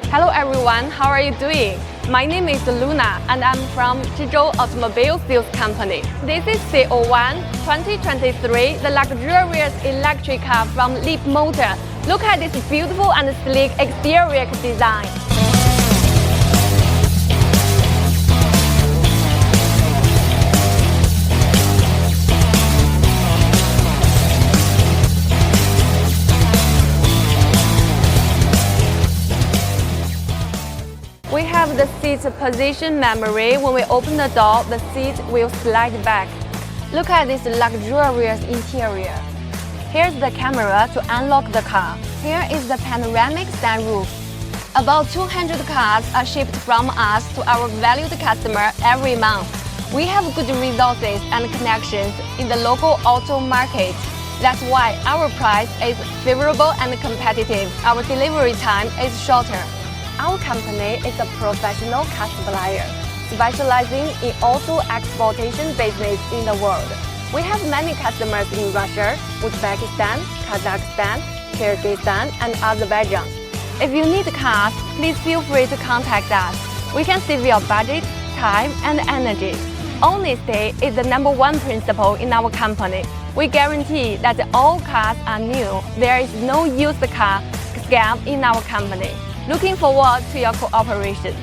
Hello everyone, how are you doing? My name is Luna and I'm from Zhizhou Automobile Sales Company. This is C01 2023, the luxurious electric car from Leapmotor. Look at this beautiful and sleek exterior design. We have the seat position memory. When we open the door, the seat will slide back. Look at this luxurious interior. Here's the camera to unlock the car. Here is the panoramic sunroof. About 200 cars are shipped from us to our valued customer every month. We have good resources and connections in the local auto market. That's why our price is favorable and competitive. Our delivery time is shorter. Our company is a professional car supplier, specializing in auto exportation business in the world. We have many customers in Russia, Uzbekistan, Kazakhstan, Kyrgyzstan, and Azerbaijan. If you need cars, please feel free to contact us. We can save your budget, time, and energy. Honesty is the #1 principle in our company. We guarantee that all cars are new. There is no used car scam in our company. Looking forward to your cooperation.